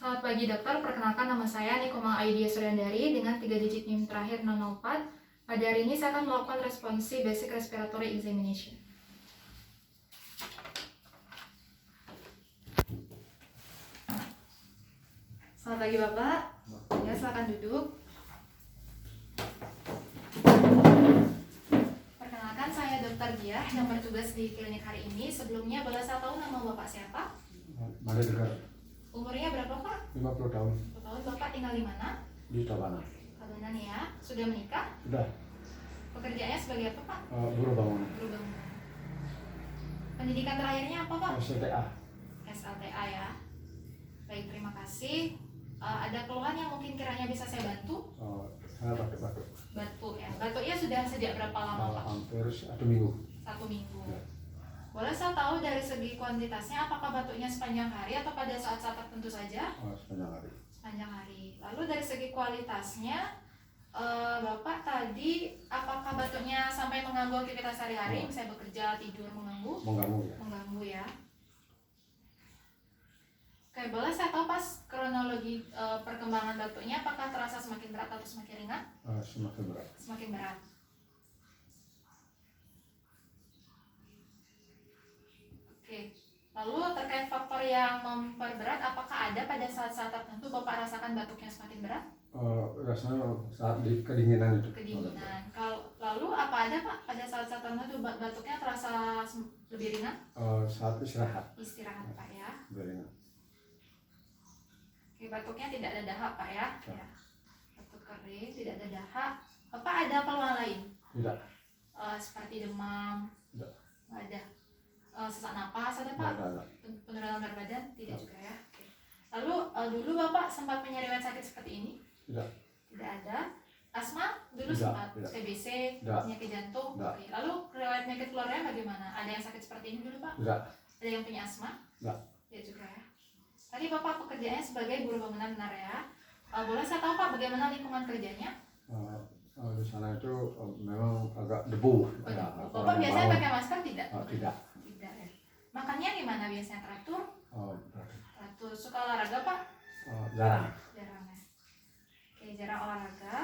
Selamat pagi dokter, perkenalkan nama saya Nikomang Aidia Suryandari dengan 3 digit NIM terakhir 004. Pada hari ini saya akan melakukan responsi Basic Respiratory Examination. Selamat pagi Bapak, ya silakan duduk. Perkenalkan saya Dr. Diah yang bertugas di klinik hari ini. Sebelumnya boleh saya tahu nama Bapak siapa? Mari dengar. Umurnya berapa Pak? 50 tahun. 50 tahun. Bapak tinggal di mana? Di Tabana. Tabanan ya. Sudah menikah? Sudah. Pekerjaannya sebagai apa Pak? Buruh bangunan. Buruh bangunan. Pendidikan terakhirnya apa Pak? SLTA. SLTA ya. Baik, terima kasih. Ada keluhan yang mungkin kiranya bisa saya bantu? Saya pakai batuk. Batuk ya. Batuknya sudah sejak berapa lama Pak? Hampir 1 minggu. 1 minggu. Ya. Boleh saya tahu dari segi kuantitasnya apakah batuknya sepanjang hari atau pada saat-saat tertentu saja? Sepanjang hari. Sepanjang hari. Lalu dari segi kualitasnya, Bapak tadi apakah batuknya sampai mengganggu aktivitas sehari-hari? Misalnya bekerja, tidur, mengganggu? Mengganggu ya. Mengganggu ya. Oke, boleh saya tahu pas kronologi perkembangan batuknya apakah terasa semakin berat atau semakin ringan? Semakin berat. Semakin berat. Oke. Lalu terkait faktor yang memperberat, apakah ada pada saat-saat tertentu Bapak rasakan batuknya semakin berat? Rasanya saat di kedinginan itu. Kedinginan. Lalu apa ada Pak pada saat-saat tertentu batuknya terasa lebih ringan? Saat istirahat. Istirahat Pak ya. Lebih ringan. Oke, batuknya tidak ada dahak Pak ya. Ya. Batuk kering, tidak ada dahak. Apa ada keluhan lain? Tidak. Seperti demam? Tidak. Nggak ada. Sesak napas ada Pak? Tidak ada. Penurunan berat badan? Tidak juga ya. Oke. Lalu dulu Bapak sempat punya riwayat sakit seperti ini? Tidak. Tidak ada. Asma dulu Tidak, sempat? tidak. TBC? Tidak. Penyakit jantung? Tidak. Oke. Lalu riwayat penyakit keluarga bagaimana? Ada yang sakit seperti ini dulu Pak? Tidak. Ada yang punya asma? Tidak. Tidak juga ya. Tadi Bapak pekerjaannya sebagai buruh bangunan benar ya. Boleh saya tahu Pak bagaimana lingkungan kerjanya? Di sana itu memang agak debu. Ya, Bapak biasanya pakai masker tidak? Tidak. Tidak ya. Makannya gimana biasanya teratur? Berarti. Teratur. Suka olahraga Pak? Jarang. Jarang ya. Oke, jarang olahraga.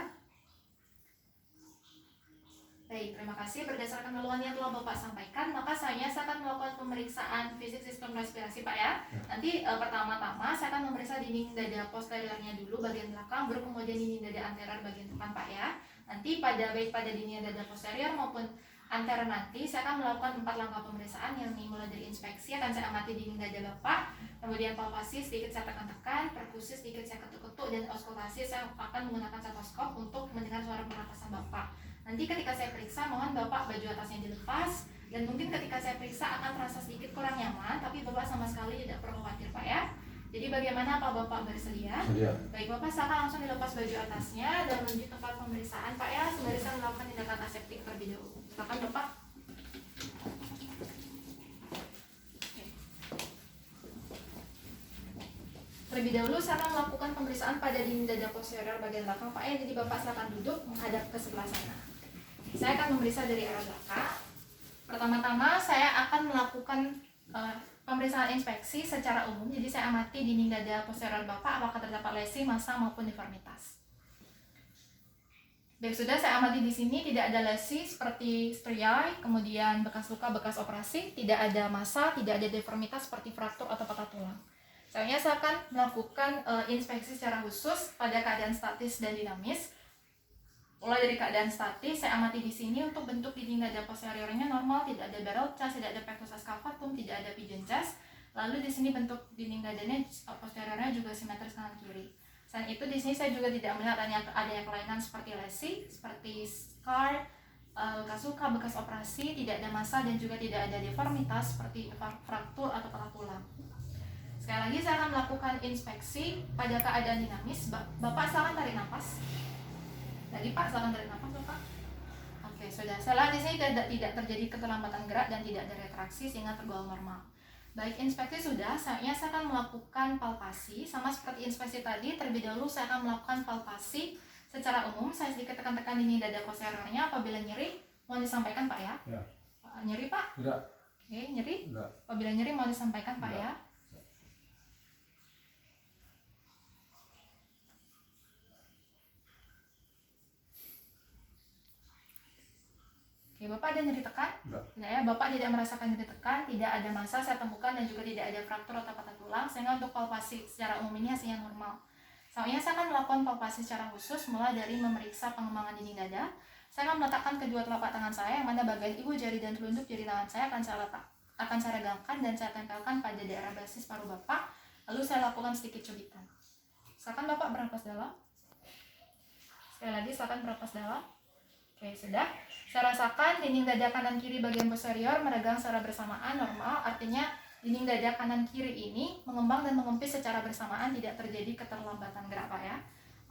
Baik, terima kasih. Berdasarkan keluhan yang telah Bapak sampaikan, maka saya akan melakukan pemeriksaan fisik sistem respirasi Pak ya. Nanti pertama-tama saya akan memeriksa dinding dada posteriornya dulu bagian belakang, baru kemudian dinding dada anterior bagian depan Pak ya. Nanti baik pada dinding dada posterior maupun anterior nanti saya akan melakukan 4 langkah pemeriksaan yang mulai dari inspeksi akan saya amati dinding dada Bapak, kemudian palpasi sedikit saya tekan-tekan, perkusi sedikit saya ketuk-ketuk, dan auskultasi saya akan menggunakan stetoskop untuk mendengar suara pernapasan Bapak. Nanti ketika saya periksa, mohon Bapak baju atasnya dilepas, dan mungkin ketika saya periksa akan terasa sedikit kurang nyaman, tapi Bapak sama sekali tidak perlu khawatir Pak ya. Jadi bagaimana Pak Bapak bersedia? Sedia. Baik Bapak, silakan langsung dilepas baju atasnya dan menuju tempat pemeriksaan Pak ya, sembari saya melakukan tindakan aseptik terlebih dahulu. Silakan Bapak. Terlebih dahulu saya akan melakukan pemeriksaan pada dinding dada posterior bagian belakang Pak ya. Jadi Bapak silakan duduk menghadap ke sebelah sana. Saya akan memeriksa dari arah belakang. Pertama-tama saya akan melakukan pemeriksaan inspeksi secara umum. Jadi saya amati dinding dada posterior Bapak apakah terdapat lesi, massa maupun deformitas. Baik, sudah saya amati di sini tidak ada lesi seperti striae, kemudian bekas luka, bekas operasi, tidak ada massa, tidak ada deformitas seperti fraktur atau patah tulang. Selanjutnya saya akan melakukan inspeksi secara khusus pada keadaan statis dan dinamis. Mulai dari keadaan statis, saya amati di sini untuk bentuk dinding dada posteriornya normal, tidak ada barrel chest, tidak ada pectus excavatum, tidak ada pigeon chest. Lalu di sini bentuk dinding dadanya posteriornya juga simetris kanan kiri. Selain itu di sini saya juga tidak melihat adanya kelainan seperti lesi, seperti scar, bekas luka, bekas operasi, tidak ada massa dan juga tidak ada deformitas seperti fraktur atau patah tulang. Sekali lagi saya akan melakukan inspeksi pada keadaan dinamis. Bapak silakan tarik nafas. Tadi Pak, silakan tarik nafas Bapak. Oke, sudah. Saya lihat di sini tidak terjadi keterlambatan gerak dan tidak ada retraksi sehingga tergolong normal. Baik, inspeksi sudah. Saya akan melakukan palpasi sama seperti inspeksi tadi. Terlebih dahulu saya akan melakukan palpasi secara umum. Saya sedikit tekan-tekan dinding dada posteriornya. Apabila nyeri, mohon disampaikan Pak ya. Ya. Nyeri Pak? Tidak. Oke, nyeri. Tidak. Apabila nyeri mohon disampaikan Pak ya. Bapak ada nyeri tekan? Enggak. Tidak ya, Bapak tidak merasakan nyeri tekan, tidak ada massa saya temukan, dan juga tidak ada fraktur atau patah tulang, sehingga untuk palpasi secara umum ini hasilnya normal. Selanjutnya saya akan melakukan palpasi secara khusus, mulai dari memeriksa pengembangan dinding dada. Saya akan meletakkan kedua telapak tangan saya, yang mana bagian ibu jari dan telunjuk jari tangan saya akan saya regangkan dan saya tempelkan pada daerah basis paru Bapak, lalu saya lakukan sedikit cubitan. Silakan Bapak bernapas dalam. Sekali lagi silakan bernapas dalam. Oke, sudah. Saya rasakan dinding dada kanan kiri bagian posterior meregang secara bersamaan normal, artinya dinding dada kanan kiri ini mengembang dan mengempis secara bersamaan, tidak terjadi keterlambatan gerak Pak ya.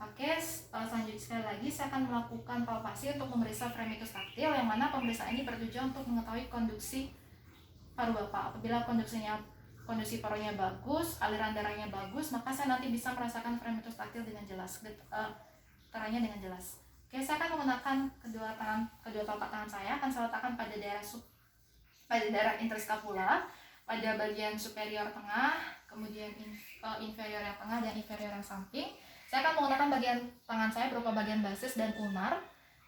Oke, selanjutnya sekali lagi saya akan melakukan palpasi untuk memeriksa fremitus taktil, yang mana pemeriksaan ini bertujuan untuk mengetahui konduksi paru Bapak. Apabila kondisi parunya bagus, aliran darahnya bagus, maka saya nanti bisa merasakan fremitus taktil dengan jelas, getarannya dengan jelas. Oke, saya akan menggunakan kedua telapak tangan saya akan saya letakkan pada daerah interskapula, pada bagian superior tengah, kemudian inferior yang tengah dan inferior yang samping. Saya akan menggunakan bagian tangan saya berupa bagian basis dan ulnar.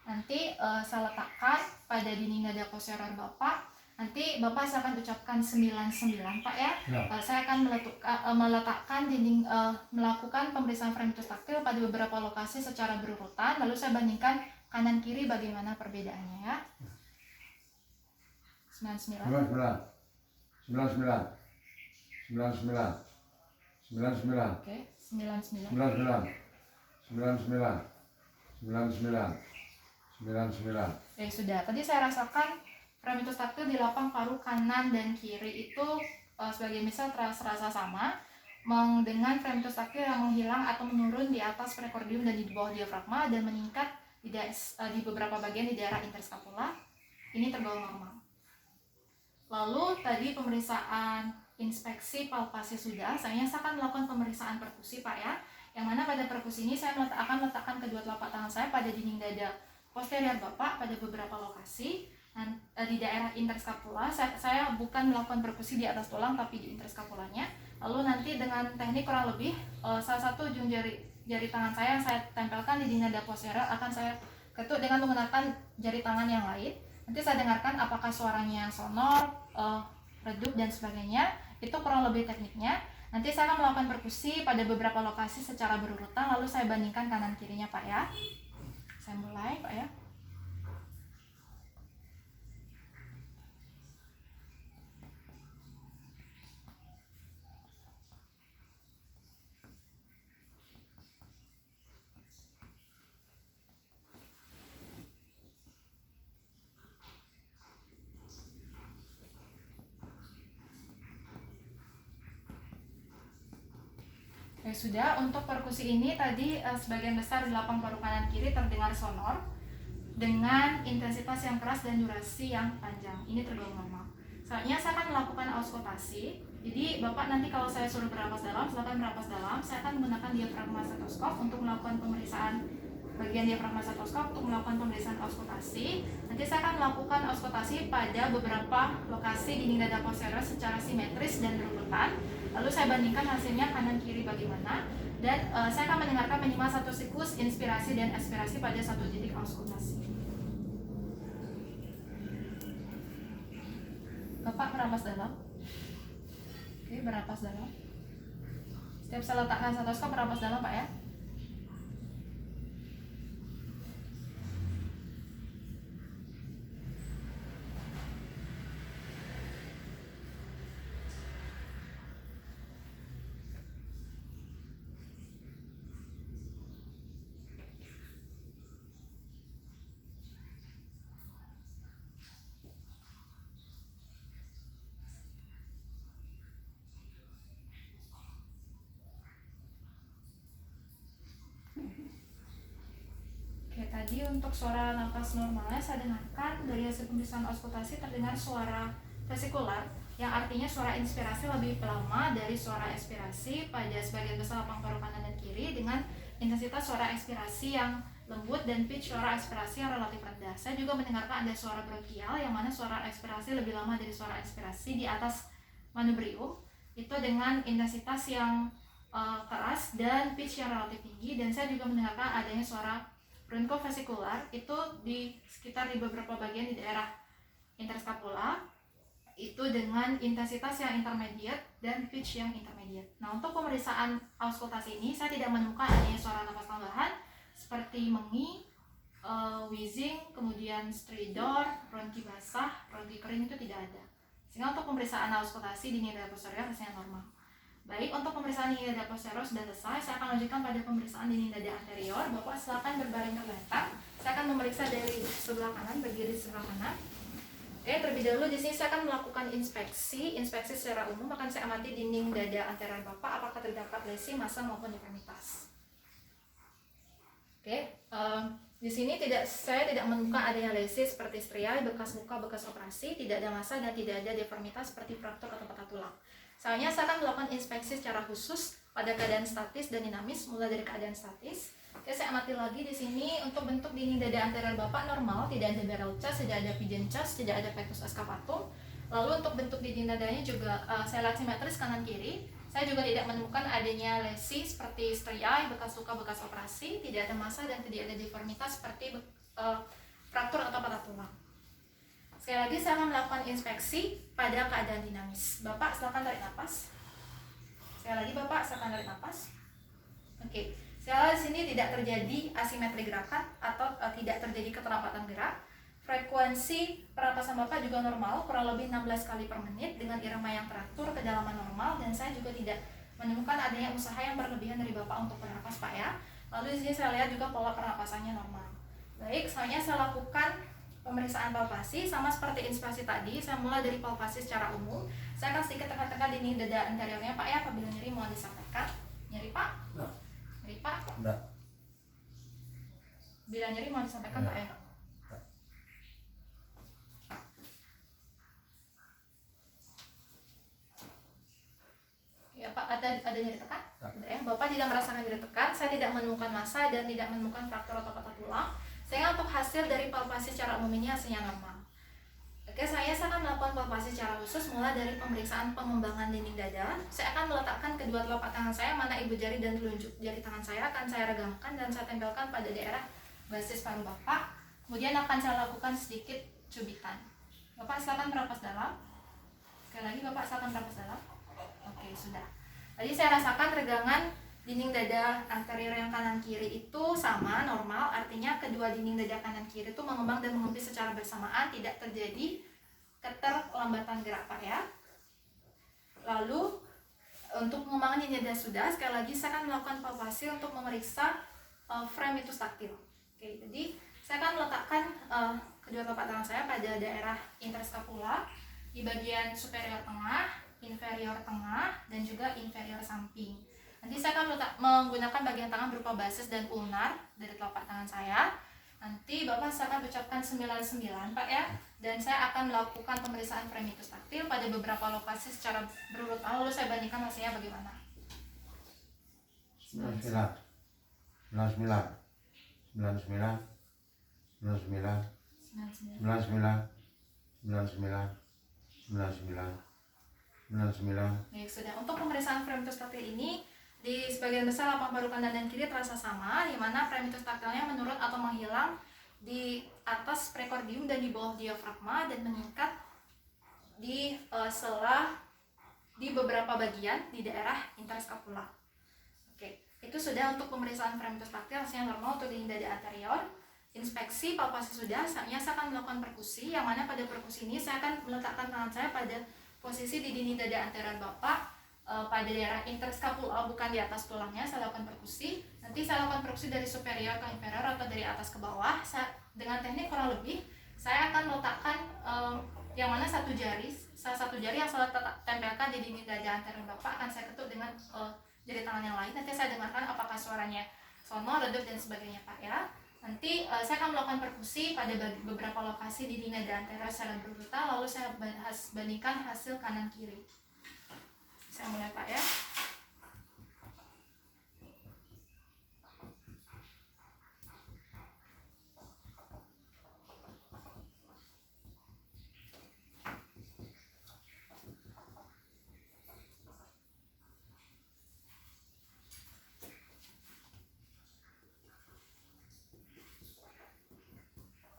Nanti saya letakkan pada dinding dada posterior Bapak. Nanti Bapak saya akan ucapkan 99 Pak ya. Saya akan meletakkan melakukan pemeriksaan fremitus taktil pada beberapa lokasi secara berurutan, lalu saya bandingkan kanan kiri bagaimana perbedaannya ya. 99. 99. 99. 99. Oke, 99. 99. 99. 99. Oke, sudah. Tadi saya rasakan fremitus taktil di lapang paru kanan dan kiri itu sebagai misal terasa sama, dengan fremitus taktil yang menghilang atau menurun di atas prekordium dan di bawah diafragma dan meningkat di beberapa bagian di daerah interskapula. Ini tergolong normal. Lalu tadi pemeriksaan inspeksi palpasi sudah, saya akan melakukan pemeriksaan perkusi Pak ya, yang mana pada perkusi ini saya akan meletakkan kedua telapak tangan saya pada dinding dada posterior Bapak pada beberapa lokasi. Di daerah interskapula, saya bukan melakukan perkusi di atas tulang tapi di interskapulanya. Lalu nanti dengan teknik kurang lebih salah satu ujung jari tangan saya yang saya tempelkan di dinding dada posterior akan saya ketuk dengan menggunakan jari tangan yang lain. Nanti saya dengarkan apakah suaranya sonor, redup dan sebagainya. Itu kurang lebih tekniknya. Nanti saya akan melakukan perkusi pada beberapa lokasi secara berurutan, lalu saya bandingkan kanan kirinya Pak ya. Saya mulai Pak ya. Ya sudah, untuk perkusi ini tadi sebagian besar di lapang paru kanan kiri terdengar sonor dengan intensitas yang keras dan durasi yang panjang. Ini tergolong normal. Selanjutnya saya akan melakukan auskultasi. Jadi Bapak nanti kalau saya suruh bernapas dalam, silakan bernapas dalam. Saya akan menggunakan diafragma stetoskop untuk melakukan pemeriksaan bagian diafragma stetoskop untuk melakukan pemeriksaan auskultasi. Nanti saya akan melakukan auskultasi pada beberapa lokasi dinding dada posterior secara simetris dan berurutan. Lalu saya bandingkan hasilnya kanan kiri bagaimana, dan saya akan mendengarkan minimal satu siklus inspirasi dan ekspirasi pada satu titik auskultasi. Bapak bernapas dalam. Oke, bernapas dalam. Setiap saya letakkan stetoskop bernapas dalam Pak ya. Oke, tadi untuk suara nafas normalnya saya dengarkan dari hasil pemeriksaan auskultasi terdengar suara vesikular, yang artinya suara inspirasi lebih lama dari suara ekspirasi pada sebagian besar lapang paru kanan dan kiri, dengan intensitas suara ekspirasi yang lembut dan pitch suara ekspirasi yang relatif rendah. Saya juga mendengarkan ada suara bronkial, yang mana suara ekspirasi lebih lama dari suara ekspirasi di atas manubrium, itu dengan intensitas yang keras dan pitch yang relatif tinggi. Dan saya juga mendengarkan adanya suara bronchovesikular, itu di sekitar di beberapa bagian di daerah interscapula itu dengan intensitas yang intermediate dan pitch yang intermediate. Nah, untuk pemeriksaan auskultasi ini saya tidak menemukan adanya suara nafas tambahan seperti mengi, wheezing, kemudian stridor, bronki basah, bronki kering itu tidak ada. Sehingga untuk pemeriksaan auskultasi dini dada posterior hasilnya normal. Baik, untuk pemeriksaan dini dada posterior sudah selesai. Saya akan lanjutkan pada pemeriksaan dini dada anterior. Bapak silakan berbaring tergeletak. Saya akan memeriksa dari sebelah kanan, berdiri di sebelah kanan. Oke, terlebih dahulu di sini saya akan melakukan inspeksi secara umum. Akan saya amati dinding dada anterior Bapak apakah terdapat lesi, massa maupun deformitas. Oke, di sini saya tidak menemukan adanya lesi seperti striae, bekas luka, bekas operasi, tidak ada massa dan tidak ada deformitas seperti fraktur atau patah tulang. Selanjutnya saya akan melakukan inspeksi secara khusus pada keadaan statis dan dinamis, mulai dari keadaan statis. Oke, saya amati lagi di sini untuk bentuk dinding dada anterior Bapak normal, tidak ada barrel chest, tidak ada pigeon chest, tidak ada pectus excavatum. Lalu untuk bentuk dinding dadanya juga saya lihat simetris kanan kiri. Saya juga tidak menemukan adanya lesi seperti striae, bekas luka, bekas operasi, tidak ada massa dan tidak ada deformitas seperti fraktur atau patah tulang. Sekali lagi saya akan melakukan inspeksi pada keadaan dinamis. Bapak silakan tarik nafas. Sekali lagi Bapak silakan tarik nafas. Oke. Sekali di sini tidak terjadi asimetri gerakan atau tidak terjadi keterlambatan gerak. Frekuensi pernapasan Bapak juga normal, kurang lebih 16 kali per menit dengan irama yang teratur, kedalaman normal, dan saya juga tidak menemukan adanya usaha yang berlebihan dari Bapak untuk bernapas, Pak ya. Lalu di sini saya lihat juga pola pernapasannya normal. Baik, selanjutnya saya lakukan pemeriksaan palpasi sama seperti inspirasi tadi. Saya mulai dari palpasi secara umum. Saya akan sedikit tekan-tekan dinding dada anteriornya, Pak ya. Apabila nyeri mohon disampaikan. Nyeri, Pak? Nah. Nyeri, Pak? Enggak. Bila nyeri mohon disampaikan, Pak ya. Ya Pak, ada nyeri tekan? Ya. Bapak tidak merasakan nyeri tekan, saya tidak menemukan massa dan tidak menemukan fraktur atau patah tulang. Sehingga untuk hasil dari palpasi secara umum ini hasilnya normal. Oke, saya akan melakukan palpasi secara khusus mulai dari pemeriksaan pengembangan dinding dada. Saya akan meletakkan kedua telapak tangan saya, mana ibu jari dan telunjuk jari tangan saya akan saya regangkan dan saya tempelkan pada daerah basis paru Bapak. Kemudian akan saya lakukan sedikit cubitan. Bapak silakan bernafas dalam. Sekali lagi Bapak silakan bernafas dalam. Oke, sudah. Tadi saya rasakan regangan dinding dada anterior yang kanan kiri itu sama, normal. Artinya kedua dinding dada kanan kiri itu mengembang dan mengempis secara bersamaan, tidak terjadi keterlambatan gerak, Pak ya. Lalu untuk pengembangan dinding dada sudah, sekali lagi saya akan melakukan palpasi untuk memeriksa frame itu taktil. Oke, jadi saya akan meletakkan kedua telapak tangan saya pada daerah interscapula di bagian superior tengah, inferior tengah, dan juga inferior samping. Nanti saya akan menggunakan bagian tangan berupa basis dan ulnar dari telapak tangan saya. Nanti Bapak saya akan ucapkan 99 Pak ya. Dan saya akan melakukan pemeriksaan fremitus taktil pada beberapa lokasi secara berurut. Lalu saya bandingkan hasilnya bagaimana. 99 Baik, sudah. Untuk pemeriksaan fremitus taktil ini di sebagian besar lapang paru kanan dan kiri terasa sama, di mana fremitus taktilnya menurun atau menghilang di atas prekordium dan di bawah diafragma dan meningkat di di beberapa bagian di daerah interscapula. Oke, itu sudah untuk pemeriksaan fremitus taktil, hasilnya normal untuk dinding dada anterior. Inspeksi palpasi sudah, saatnya saya akan melakukan perkusi, yang mana pada perkusi ini saya akan meletakkan tangan saya pada posisi di dinding dada anterior Bapak, pada daerah interscapula, bukan di atas tulangnya. Saya lakukan perkusi. Nanti saya lakukan perkusi dari superior ke inferior atau dari atas ke bawah. Dengan teknik kurang lebih saya akan meletakkan yang mana salah satu jari yang saya tempelkan di dinding dada anterior Bapak akan saya ketuk dengan jari tangan yang lain. Nanti saya dengarkan apakah suaranya sonor, redup dan sebagainya Pak ya. Nanti saya akan melakukan perkusi pada beberapa lokasi di dinding dada anterior secara berurutan, lalu saya bandingkan hasil kanan kiri. Saya mulai Pak ya.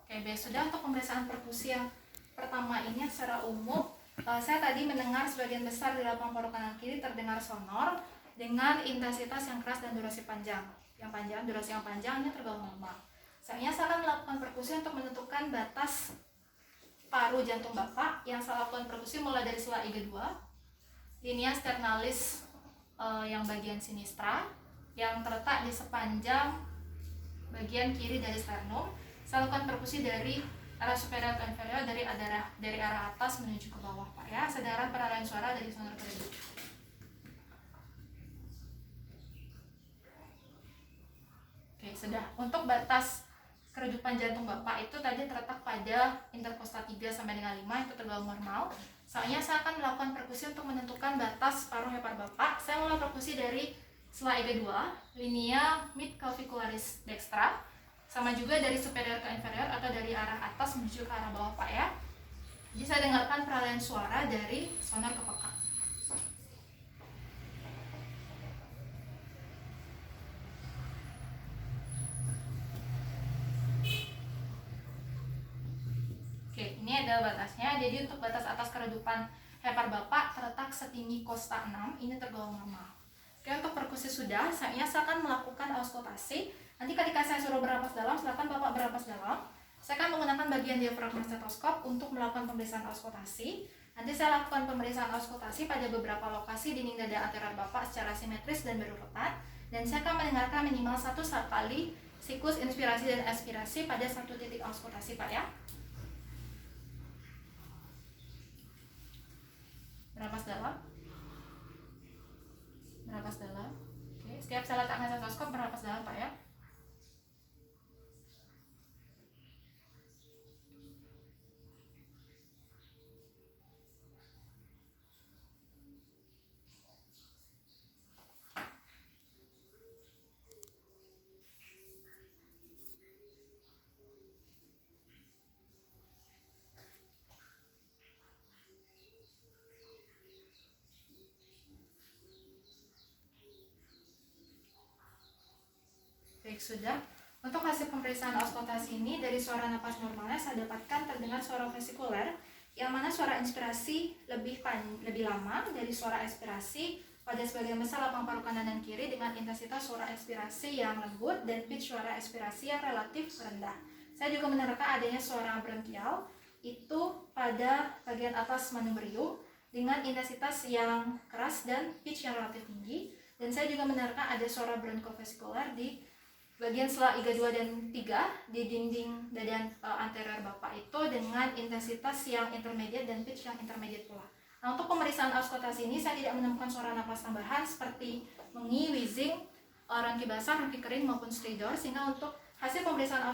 Oke, baik, sudah. Untuk pemeriksaan perkusi yang pertama pertama ini secara umum, saya tadi mendengar sebagian besar di lapang paru kanan kiri terdengar sonor dengan intensitas yang keras dan durasi panjang. Durasi yang panjang ini tergolong normal. Selanjutnya saya akan melakukan perkusi untuk menentukan batas paru jantung Bapak. Yang saya lakukan perkusi mulai dari sela iga 2, linea sternalis yang bagian sinistra yang terletak di sepanjang bagian kiri dari sternum. Saya lakukan perkusi dari arah superior ke inferior, dari arah atas menuju ke bawah, Pak ya. Sedara peralihan suara dari sonor ke redup. Oke, sudah. Untuk batas keredupan jantung Bapak itu tadi terletak pada interkostal 3 sampai dengan 5, itu tergolong normal. Soalnya saya akan melakukan perkusi untuk menentukan batas paruh hepar Bapak. Saya mulai perkusi dari sela iga 2, linea mid clavicularis dextra, sama juga dari superior ke inferior atau dari arah atas menuju ke arah bawah, Pak ya. Jadi saya dengarkan peralihan suara dari sonor ke peka. Oke, ini adalah batasnya. Jadi untuk batas atas keredupan hepar Bapak terletak setinggi kosta 6, ini tergolong normal. Oke, untuk perkusi sudah, saya akan melakukan auskultasi. Nanti ketika saya suruh bernapas dalam, silakan Bapak bernapas dalam. Saya akan menggunakan bagian diafragma stetoskop untuk melakukan pemeriksaan auskultasi. Nanti saya lakukan pemeriksaan auskultasi pada beberapa lokasi dinding dada anterior Bapak secara simetris dan berurutan. Dan saya akan mendengarkan minimal 1 kali siklus inspirasi dan ekspirasi pada satu titik auskultasi, Pak ya. Bernapas dalam. Bernapas dalam. Oke, setiap saya letakkan stetoskop bernapas dalam, Pak ya. Baik, sudah. Untuk hasil pemeriksaan auskultasi ini, dari suara napas normalnya saya dapatkan terdengar suara vesikuler, yang mana suara inspirasi lebih lama dari suara ekspirasi pada sebagian besar lapang paru kanan dan kiri, dengan intensitas suara ekspirasi yang lembut dan pitch suara ekspirasi yang relatif rendah. Saya juga menerka adanya suara bronkial itu pada bagian atas manubrium dengan intensitas yang keras dan pitch yang relatif tinggi. Dan saya juga menerka ada suara bronkovesikular di bagian sela iga 2 dan 3 di dinding dada anterior Bapak itu dengan intensitas yang intermediate dan pitch yang intermediate pula. Nah, untuk pemeriksaan auskultasi ini saya tidak menemukan suara napas tambahan seperti mengi, wheezing, rongki basah, rongki kering maupun stridor, sehingga untuk hasil pemeriksaan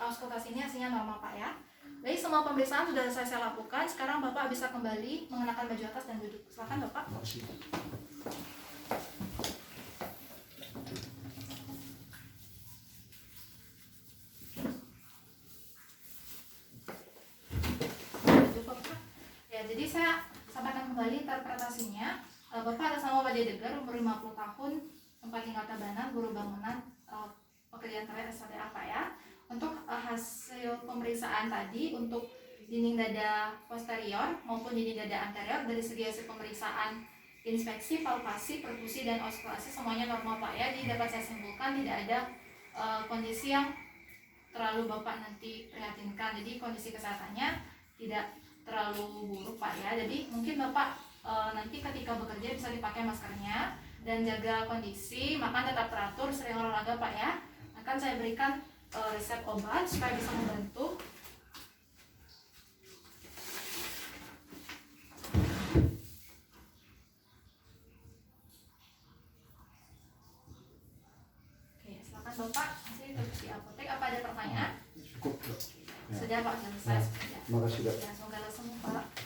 auskultasi ini hasilnya normal, Pak ya. Baik, semua pemeriksaan sudah saya lakukan. Sekarang Bapak bisa kembali mengenakan baju atas dan duduk. Silakan Bapak. Jadi saya sampaikan kembali interpretasinya. Bapak atas nama Pak Degar, umur 50 tahun, tempat tinggal Tabanan, guru bangunan, pekerjaan terakhir SPTA, Pak ya. Untuk hasil pemeriksaan tadi untuk dinding dada posterior maupun dinding dada anterior, dari segi hasil pemeriksaan inspeksi, palpasi, perkusi, dan auskultasi semuanya normal, Pak ya. Jadi dapat saya simpulkan tidak ada kondisi yang terlalu Bapak nanti prihatinkan. Jadi kondisi kesehatannya tidak terlalu buruk, Pak ya. Jadi mungkin Bapak nanti ketika bekerja bisa dipakai maskernya dan jaga kondisi, makan tetap teratur, sering olahraga, Pak ya. Akan saya berikan resep obat supaya bisa membantu. Oke, silakan Bapak, masih terus di apotek. Apa ada pertanyaan? Cukup, Dok. Ya. Sudah Pak, selesai. Terima kasih, Dok. Ya, semoga sembuh, Pak.